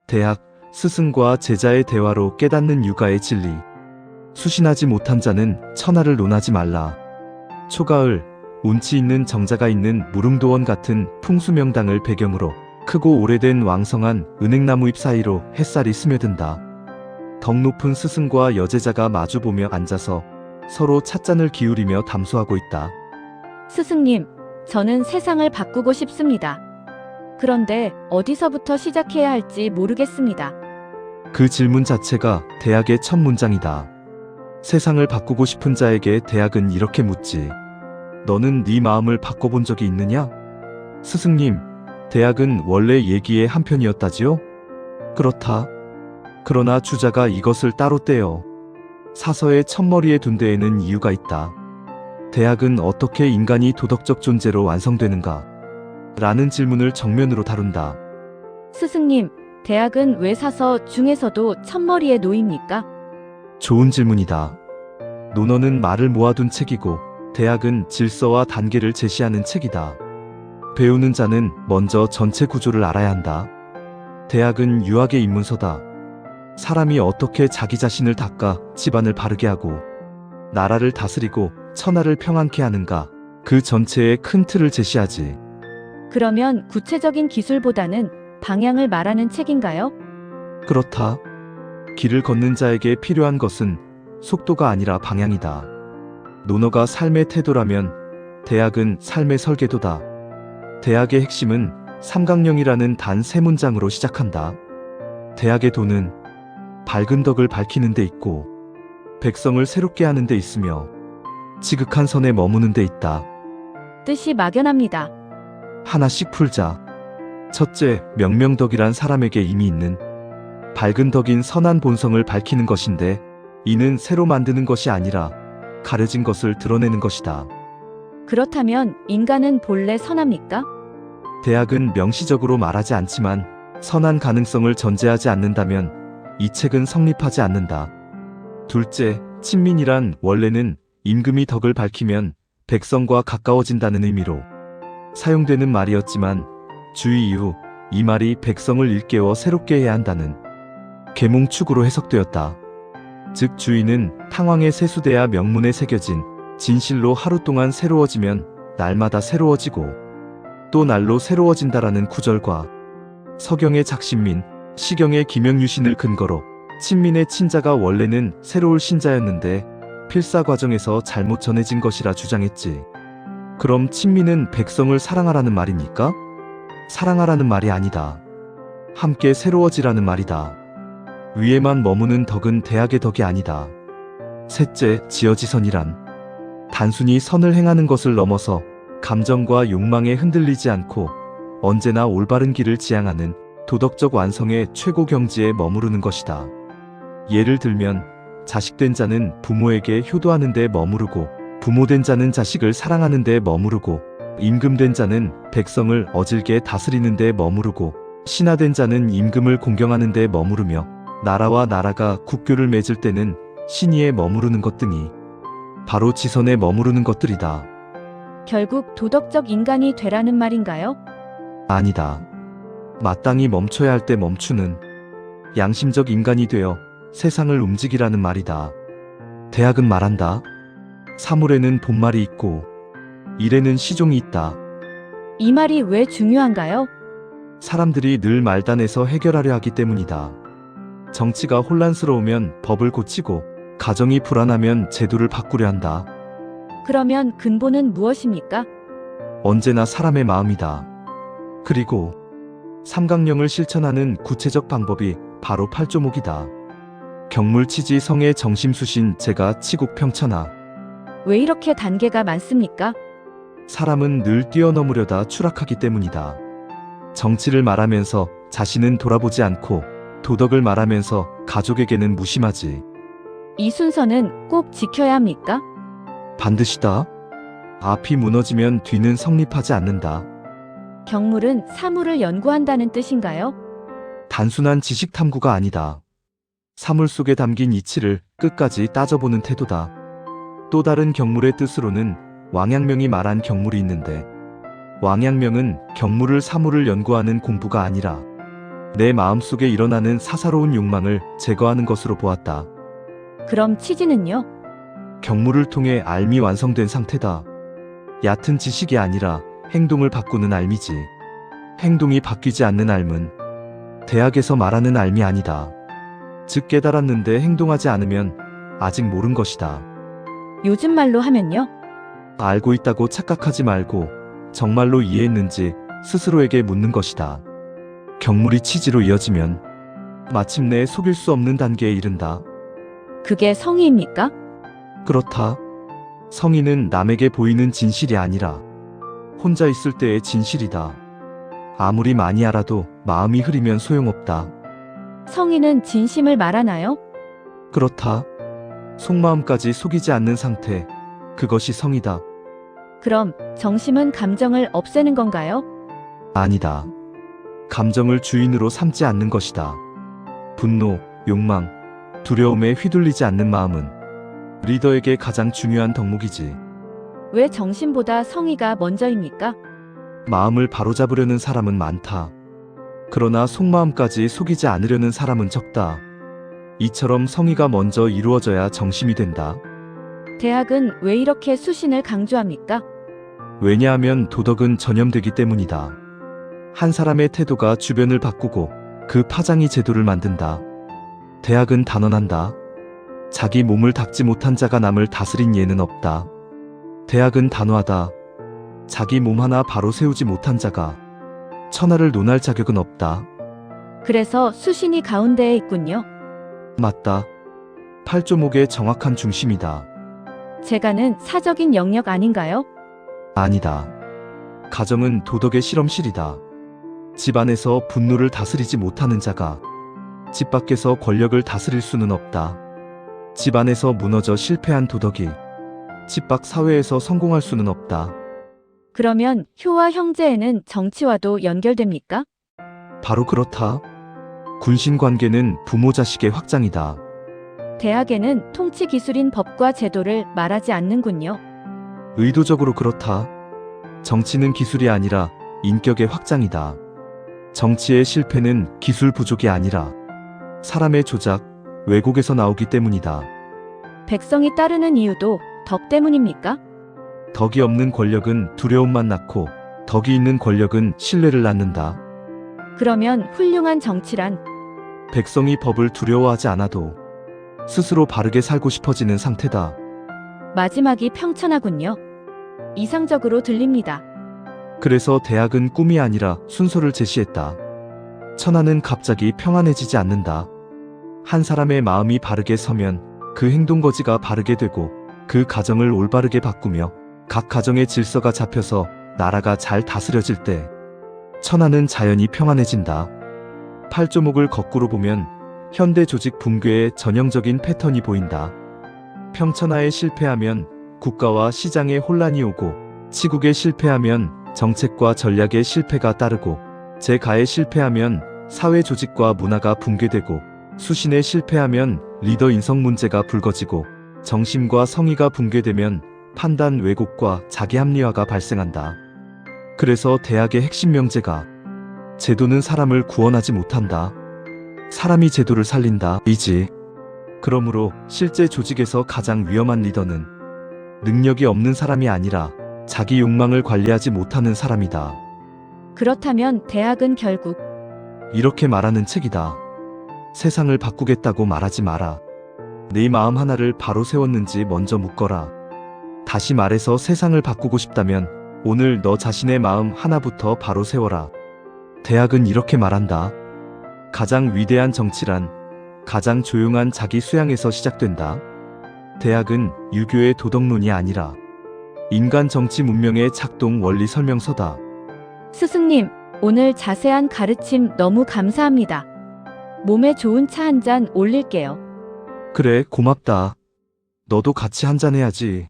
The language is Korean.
대학, 스승과 제자의 대화로 깨닫는 육아의 진리. 수신하지 못한 자는 천하를 논하지 말라. 초가을, 운치 있는 정자가 있는 무릉도원 같은 풍수명당을 배경으로 크고 오래된 왕성한 은행나무 잎 사이로 햇살이 스며든다. 덕 높은 스승과 여제자가 마주보며 앉아서 서로 찻잔을 기울이며 담소하고 있다. 스승님, 저는 세상을 바꾸고 싶습니다. 그런데 어디서부터 시작해야 할지 모르겠습니다. 그 질문 자체가 대학의 첫 문장이다. 세상을 바꾸고 싶은 자에게 대학은 이렇게 묻지. 너는 네 마음을 바꿔본 적이 있느냐? 스승님, 대학은 원래 얘기의 한편이었다지요? 그렇다. 그러나 주자가 이것을 따로 떼어 사서의 첫머리에 둔 데에는 이유가 있다. 대학은 어떻게 인간이 도덕적 존재로 완성되는가? 라는 질문을 정면으로 다룬다. 스승님, 대학은 왜 사서 중에서도 첫머리에 놓입니까? 좋은 질문이다. 논어는 말을 모아둔 책이고 대학은 질서와 단계를 제시하는 책이다. 배우는 자는 먼저 전체 구조를 알아야 한다. 대학은 유학의 입문서다. 사람이 어떻게 자기 자신을 닦아 집안을 바르게 하고 나라를 다스리고 천하를 평안케 하는가, 그 전체의 큰 틀을 제시하지. 그러면 구체적인 기술보다는 방향을 말하는 책인가요? 그렇다. 길을 걷는 자에게 필요한 것은 속도가 아니라 방향이다. 논어가 삶의 태도라면 대학은 삶의 설계도다. 대학의 핵심은 삼강령이라는 단 세 문장으로 시작한다. 대학의 도는 밝은 덕을 밝히는 데 있고 백성을 새롭게 하는 데 있으며 지극한 선에 머무는 데 있다. 뜻이 막연합니다. 하나씩 풀자. 첫째, 명명덕이란 사람에게 이미 있는 밝은 덕인 선한 본성을 밝히는 것인데, 이는 새로 만드는 것이 아니라 가려진 것을 드러내는 것이다. 그렇다면 인간은 본래 선합니까? 대학은 명시적으로 말하지 않지만 선한 가능성을 전제하지 않는다면 이 책은 성립하지 않는다. 둘째, 친민이란 원래는 임금이 덕을 밝히면 백성과 가까워진다는 의미로 사용되는 말이었지만 주의 이후 이 말이 백성을 일깨워 새롭게 해야 한다는 계몽축으로 해석되었다. 즉 주의는 탕왕의 세수대야 명문에 새겨진 진실로 하루 동안 새로워지면 날마다 새로워지고 또 날로 새로워진다라는 구절과 서경의 작신민, 시경의 김영유신을 근거로 친민의 친자가 원래는 새로울 신자였는데 필사 과정에서 잘못 전해진 것이라 주장했지. 그럼 친민은 백성을 사랑하라는 말입니까? 사랑하라는 말이 아니다. 함께 새로워지라는 말이다. 위에만 머무는 덕은 대학의 덕이 아니다. 셋째, 지어지선이란 단순히 선을 행하는 것을 넘어서 감정과 욕망에 흔들리지 않고 언제나 올바른 길을 지향하는 도덕적 완성의 최고 경지에 머무르는 것이다. 예를 들면 자식된 자는 부모에게 효도하는 데 머무르고 부모된 자는 자식을 사랑하는 데 머무르고 임금된 자는 백성을 어질게 다스리는 데 머무르고 신하된 자는 임금을 공경하는 데 머무르며 나라와 나라가 국교를 맺을 때는 신의에 머무르는 것 등이 바로 지선에 머무르는 것들이다. 결국 도덕적 인간이 되라는 말인가요? 아니다. 마땅히 멈춰야 할 때 멈추는 양심적 인간이 되어 세상을 움직이라는 말이다. 대학은 말한다. 사물에는 본말이 있고 일에는 시종이 있다. 이 말이 왜 중요한가요? 사람들이 늘 말단에서 해결하려 하기 때문이다. 정치가 혼란스러우면 법을 고치고 가정이 불안하면 제도를 바꾸려 한다. 그러면 근본은 무엇입니까? 언제나 사람의 마음이다. 그리고 삼강령을 실천하는 구체적 방법이 바로 팔조목이다. 경물치지 성의 정심수신 제가 치국평천하. 왜 이렇게 단계가 많습니까? 사람은 늘 뛰어넘으려다 추락하기 때문이다. 정치를 말하면서 자신은 돌아보지 않고 도덕을 말하면서 가족에게는 무심하지. 이 순서는 꼭 지켜야 합니까? 반드시다. 앞이 무너지면 뒤는 성립하지 않는다. 경물은 사물을 연구한다는 뜻인가요? 단순한 지식 탐구가 아니다. 사물 속에 담긴 이치를 끝까지 따져보는 태도다. 또 다른 경물의 뜻으로는 왕양명이 말한 경물이 있는데, 왕양명은 경물을 사물을 연구하는 공부가 아니라 내 마음속에 일어나는 사사로운 욕망을 제거하는 것으로 보았다. 그럼 치지는요? 경무를 통해 알미 완성된 상태다. 얕은 지식이 아니라 행동을 바꾸는 알미지. 행동이 바뀌지 않는 알은 대학에서 말하는 알미 아니다. 즉 깨달았는데 행동하지 않으면 아직 모른 것이다. 요즘 말로 하면요? 알고 있다고 착각하지 말고 정말로 이해했는지 스스로에게 묻는 것이다. 경물이 치지로 이어지면 마침내 속일 수 없는 단계에 이른다. 그게 성의입니까? 그렇다. 성의는 남에게 보이는 진실이 아니라 혼자 있을 때의 진실이다. 아무리 많이 알아도 마음이 흐리면 소용없다. 성의는 진심을 말하나요? 그렇다. 속마음까지 속이지 않는 상태, 그것이 성이다. 그럼 정심은 감정을 없애는 건가요? 아니다. 감정을 주인으로 삼지 않는 것이다. 분노, 욕망, 두려움에 휘둘리지 않는 마음은 리더에게 가장 중요한 덕목이지. 왜 정심보다 성의가 먼저입니까? 마음을 바로잡으려는 사람은 많다. 그러나 속마음까지 속이지 않으려는 사람은 적다. 이처럼 성의가 먼저 이루어져야 정심이 된다. 대학은 왜 이렇게 수신을 강조합니까? 왜냐하면 도덕은 전염되기 때문이다. 한 사람의 태도가 주변을 바꾸고 그 파장이 제도를 만든다. 대학은 단언한다. 자기 몸을 닦지 못한 자가 남을 다스린 예는 없다. 대학은 단호하다. 자기 몸 하나 바로 세우지 못한 자가 천하를 논할 자격은 없다. 그래서 수신이 가운데에 있군요. 맞다. 팔조목의 정확한 중심이다. 재간은 사적인 영역 아닌가요? 아니다. 가정은 도덕의 실험실이다. 집 안에서 분노를 다스리지 못하는 자가 집 밖에서 권력을 다스릴 수는 없다. 집 안에서 무너져 실패한 도덕이 집 밖 사회에서 성공할 수는 없다. 그러면 효와 형제에는 정치와도 연결됩니까? 바로 그렇다. 군신 관계는 부모 자식의 확장이다. 대학에는 통치 기술인 법과 제도를 말하지 않는군요. 의도적으로 그렇다. 정치는 기술이 아니라 인격의 확장이다. 정치의 실패는 기술 부족이 아니라 사람의 조작, 왜곡에서 나오기 때문이다. 백성이 따르는 이유도 덕 때문입니까? 덕이 없는 권력은 두려움만 낳고 덕이 있는 권력은 신뢰를 낳는다. 그러면 훌륭한 정치란 백성이 법을 두려워하지 않아도 스스로 바르게 살고 싶어지는 상태다. 마지막이 평천하군요. 이상적으로 들립니다. 그래서 대학은 꿈이 아니라 순서를 제시했다. 천하는 갑자기 평안해지지 않는다. 한 사람의 마음이 바르게 서면 그 행동거지가 바르게 되고 그 가정을 올바르게 바꾸며 각 가정의 질서가 잡혀서 나라가 잘 다스려질 때 천하는 자연히 평안해진다. 팔조목을 거꾸로 보면 현대 조직 붕괴의 전형적인 패턴이 보인다. 평천하에 실패하면 국가와 시장에 혼란이 오고 치국에 실패하면 정책과 전략의 실패가 따르고 재가에 실패하면 사회 조직과 문화가 붕괴되고 수신에 실패하면 리더 인성 문제가 불거지고 정심과 성의가 붕괴되면 판단 왜곡과 자기 합리화가 발생한다. 그래서 대학의 핵심 명제가 제도는 사람을 구원하지 못한다. 사람이 제도를 살린다. 이지. 그러므로 실제 조직에서 가장 위험한 리더는 능력이 없는 사람이 아니라 자기 욕망을 관리하지 못하는 사람이다. 그렇다면 대학은 결국 이렇게 말하는 책이다. 세상을 바꾸겠다고 말하지 마라. 네 마음 하나를 바로 세웠는지 먼저 묻거라. 다시 말해서 세상을 바꾸고 싶다면 오늘 너 자신의 마음 하나부터 바로 세워라. 대학은 이렇게 말한다. 가장 위대한 정치란 가장 조용한 자기 수양에서 시작된다. 대학은 유교의 도덕론이 아니라 인간 정치 문명의 작동 원리 설명서다. 스승님, 오늘 자세한 가르침 너무 감사합니다. 몸에 좋은 차 한 잔 올릴게요. 그래, 고맙다. 너도 같이 한잔해야지.